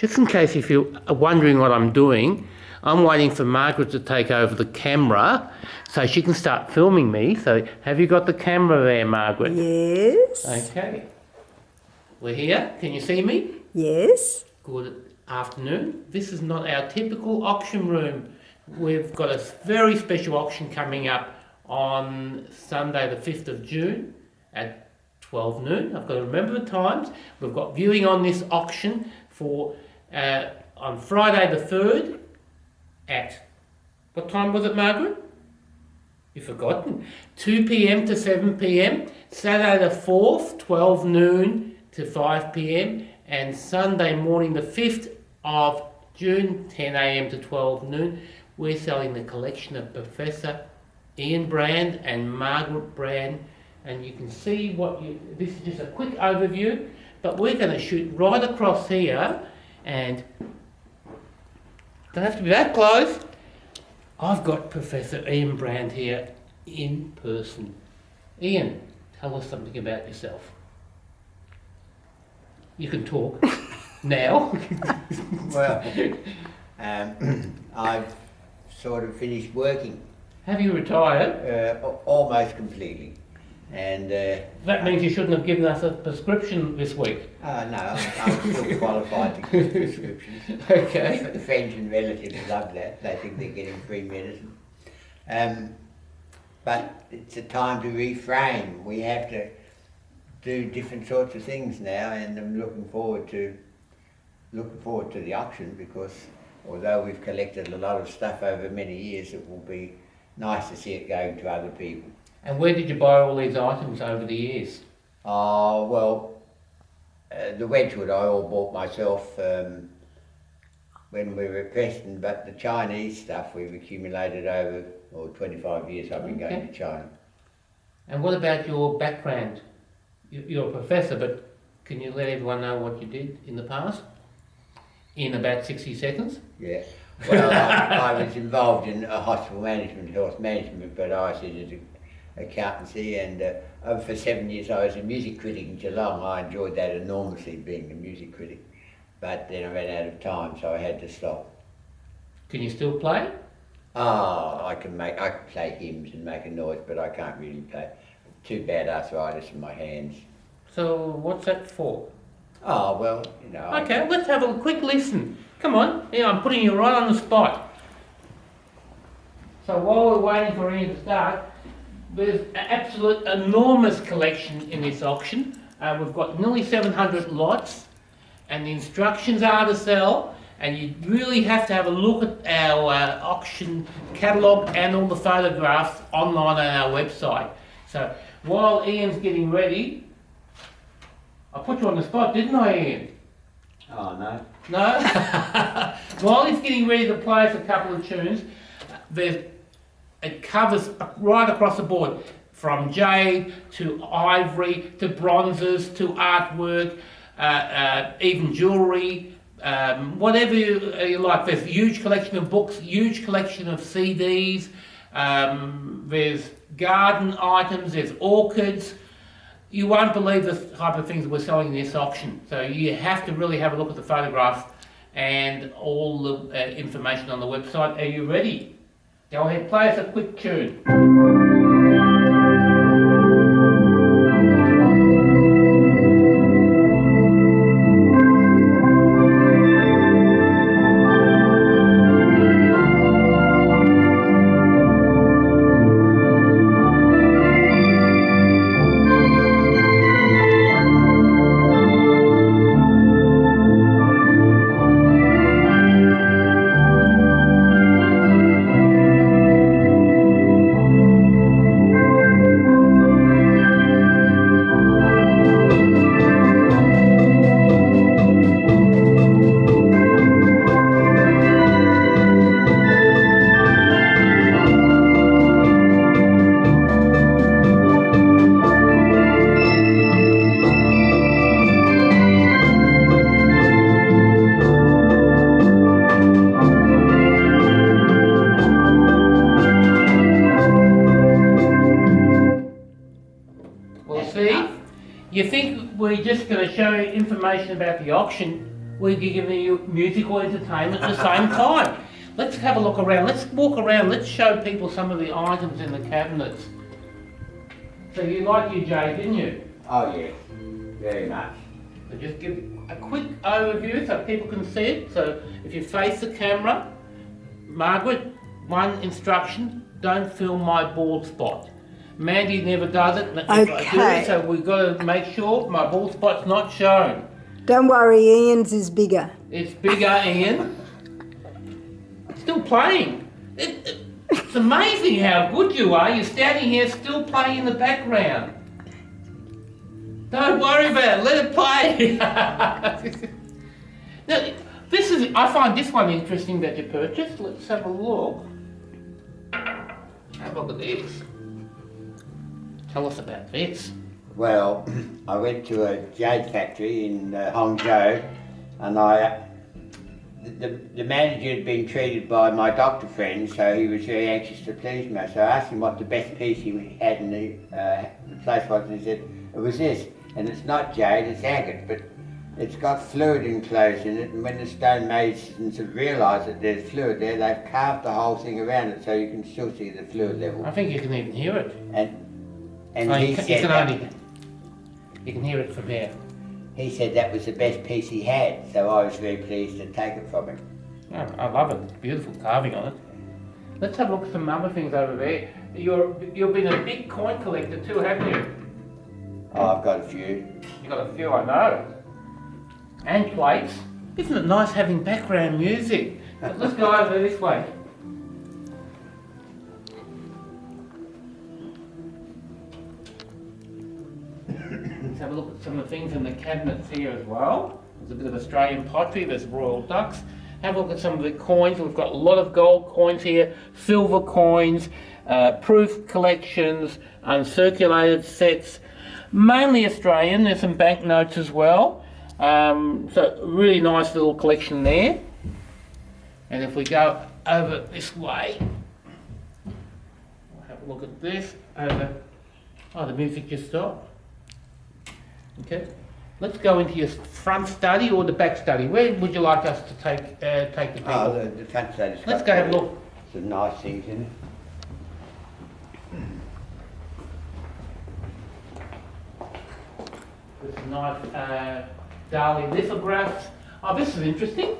just in case if you're wondering what I'm doing, I'm waiting for Margaret to take over the camera so she can start filming me. So have you got the camera there, Margaret? Yes. Okay. We're here. Can you see me? Yes. Good afternoon. This is not our typical auction room. We've got a very special auction coming up on Sunday the 5th of June at 12 noon. I've got to remember the times. We've got viewing on this auction for on Friday the 3rd at, what time was it, Margaret? You've forgotten. 2 p.m. to 7 p.m. Saturday the 4th, 12 noon to 5 p.m. and Sunday morning the 5th of June, 10 a.m. to 12 noon. We're selling the collection of Professor Ian Brand and Margaret Brand, and you can see this is just a quick overview, but we're going to shoot right across here, and don't have to be that close. I've got Professor Ian Brand here in person. Ian, tell us something about yourself. You can talk now. Well, I've sort of finished working. Have you retired? Almost completely. And that means you shouldn't have given us a prescription this week. no, I'm still qualified to give prescriptions. Okay. Friends and relatives love that. They think they're getting free medicine. But it's a time to reframe. We have to do different sorts of things now, and I'm looking forward to the auction, because although we've collected a lot of stuff over many years, it will be nice to see it going to other people. And where did you buy all these items over the years? The Wedgwood I all bought myself when we were at Preston, but the Chinese stuff we've accumulated over 25 years I've been going to China. And what about your background? You're a professor, but can you let everyone know what you did in the past? In about 60 seconds? Yeah. Well, I was involved in hospital management, health management, but I did accountancy, and for 7 years I was a music critic in Geelong. I enjoyed that enormously, being a music critic, but then I ran out of time, so I had to stop. Can you still play? I can play hymns and make a noise, but I can't really play. Too bad arthritis in my hands. So what's that for? Oh, well, you know. Okay, let's have a quick listen. Come on, I'm putting you right on the spot. So while we're waiting for Ian to start, there's an absolute enormous collection in this auction. We've got nearly 700 lots, and the instructions are to sell, and you really have to have a look at our auction catalogue and all the photographs online on our website. So while Ian's getting ready, I put you on the spot, didn't I, Ian? Oh, no. No? While he's getting ready to play us a couple of tunes, it covers right across the board, from jade to ivory to bronzes to artwork, even jewellery, whatever you like. There's a huge collection of books, huge collection of CDs, there's garden items, there's orchids. You won't believe the type of things we're selling in this auction. So you have to really have a look at the photographs and all the information on the website. Are you ready? Go ahead, play us a quick tune. You think we're just going to show you information about the auction? we're giving you musical entertainment at the same time. Let's have a look around. Let's walk around. Let's show people some of the items in the cabinets. So you like your jade, didn't you? Oh yes, very much. So just give a quick overview so people can see it. So if you face the camera, Margaret, one instruction, don't film my bald spot. Mandy never does it. If I do it, so we've got to make sure my bald spot's not shown. Don't worry, Ian's is bigger. It's bigger, Ian. Still playing. It's amazing how good you are. You're standing here still playing in the background. Don't worry about it. Let it play. Now, I find this one interesting that you purchased. Let's have a look. Have a look at this. Tell us about this. Well, I went to a jade factory in Hangzhou, and the manager had been treated by my doctor friend, so he was very anxious to please me. So I asked him what the best piece he had in the place was, and he said it was this. And it's not jade, it's agate, but it's got fluid enclosed in it, and when the stonemasons have realised that there's fluid there, they've carved the whole thing around it so you can still see the fluid level. I think you can even hear it. And So he said you can hear it from here. he said that was the best piece he had, so I was very pleased to take it from him. Oh, I love it. Beautiful carving on it. Let's have a look at some other things over there. You've been a big coin collector too, haven't you? Oh, I've got a few. You've got a few, I know. And plates. Isn't it nice having background music? Let's go over this way. Let's have a look at some of the things in the cabinets here as well. There's a bit of Australian pottery, there's royal ducks. Have a look at some of the coins. We've got a lot of gold coins here, silver coins, proof collections, uncirculated sets. Mainly Australian, there's some banknotes as well. So really nice little collection there. And if we go over this way, we'll have a look at this. Oh, the music just stopped. Okay, let's go into your front study or the back study. Where would you like us to take the people? Oh, the front study's got Let's go have a look. some nice things in it. There's some nice Galle lithographs. Oh, this is interesting.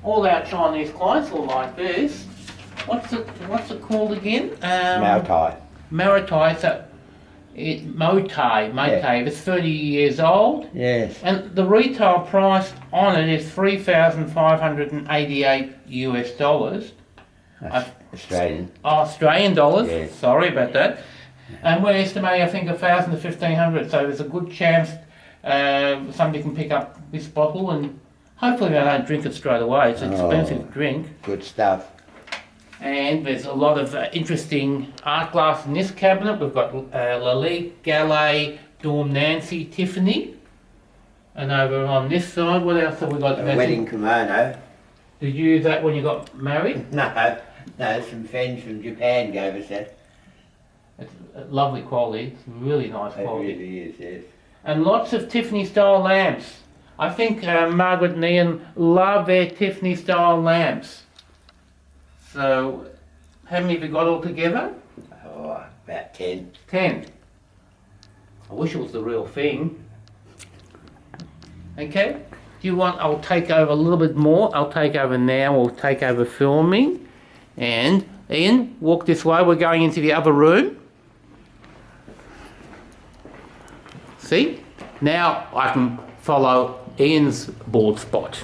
All our Chinese clients will like this. What's it called again? Maotai. Maotai. So Motai. Yeah. It's 30 years old. Yes. And the retail price on it is $3,588 US. That's Australian. Australian dollars. Yes. Sorry about that. And we're estimating, I think, 1,000 to 1,500. So there's a good chance somebody can pick up this bottle, and hopefully they don't drink it straight away. It's an expensive drink. Good stuff. And there's a lot of interesting art glass in this cabinet. We've got Lalique, Galle, Dawn Nancy, Tiffany. And over on this side, what else have we got? A wedding kimono. Did you use that when you got married? No, some friends from Japan gave us that. It's lovely quality. It's really nice It quality. really is, yes. And lots of Tiffany style lamps. I think Margaret and Ian love their Tiffany style lamps. So, how many have you got altogether? Oh, about 10. 10. I wish it was the real thing. Okay, do you want, I'll take over a little bit more. I'll take over now, we'll take over filming. And Ian, walk this way, we're going into the other room. See? Now I can follow Ian's bald spot.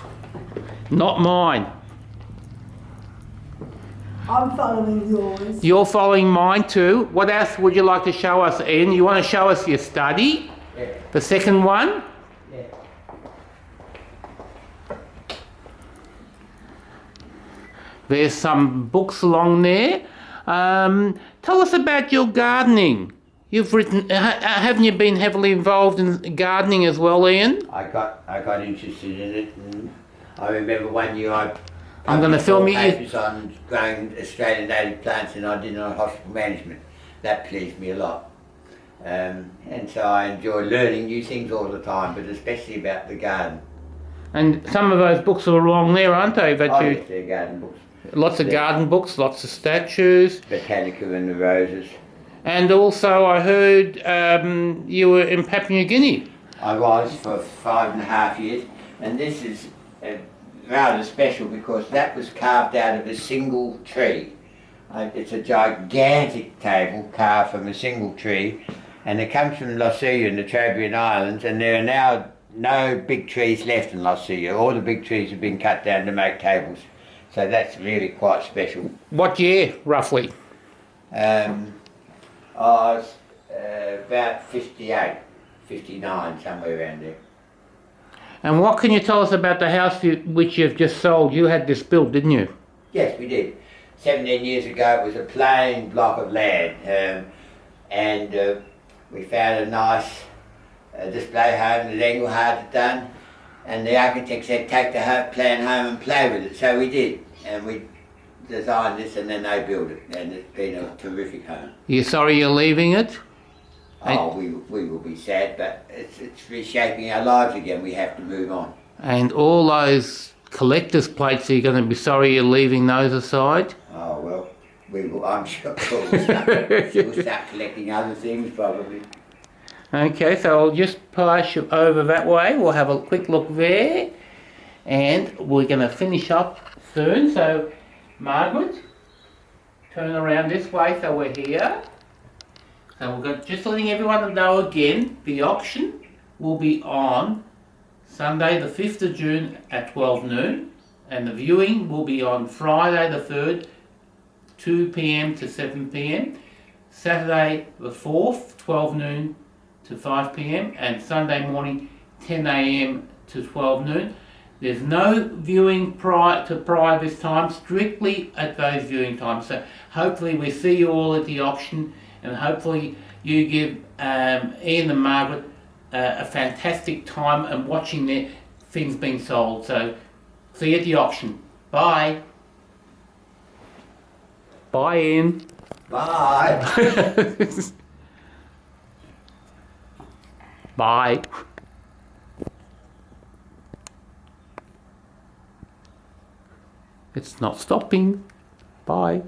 Not mine. I'm following yours. You're following mine too. What else would you like to show us, Ian? You want to show us your study? Yeah. The second one? Yeah. There's some books along there. Tell us about your gardening. You've written, haven't you been heavily involved in gardening as well, Ian? I got interested in it, and I remember one year I'm going to film you. papers on growing Australian native plants, and I did it on hospital management. That pleased me a lot. And so I enjoy learning new things all the time, but especially about the garden. And some of those books are along there, aren't they? That Oh, you, yes, they're garden books. lots of garden books, lots of statues. Botanica and the roses. And also I heard you were in Papua New Guinea. I was for 5.5 years, and this is rather special because that was carved out of a single tree. It's a gigantic table carved from a single tree, and it comes from Lalique in the Trobriand Islands, and there are now no big trees left in Lalique. All the big trees have been cut down to make tables, so that's really quite special. What year, roughly? I was about 58, 59, somewhere around there. And what can you tell us about the house which you've just sold? You had this built, didn't you? Yes, we did. 17 years ago it was a plain block of land, and we found a nice display home that Engelhard had done, and the architect said take the plan home and play with it, so we did, and we designed this and then they built it, and it's been a terrific home. You're sorry you're leaving it? Oh, we will be sad, but it's reshaping our lives again. We have to move on. And all those collector's plates, are you going to be sorry you're leaving those aside? Oh, well, we will, I'm sure we'll start collecting other things probably. Okay, so I'll just pass you over that way. We'll have a quick look there. And we're going to finish up soon. So, Margaret, turn around this way so we're here. So we're going just letting everyone know again, the auction will be on Sunday the 5th of June at 12 noon, and the viewing will be on Friday the 3rd, 2 p.m. to 7 p.m, Saturday the 4th, 12 noon to 5 p.m, and Sunday morning 10 a.m. to 12 noon. There's no viewing prior this time, strictly at those viewing times. So hopefully we see you all at the auction, and hopefully you give Ian and Margaret a fantastic time and watching their things being sold. So see you at the auction. Bye. Bye, Ian. Bye. Bye. It's not stopping. Bye.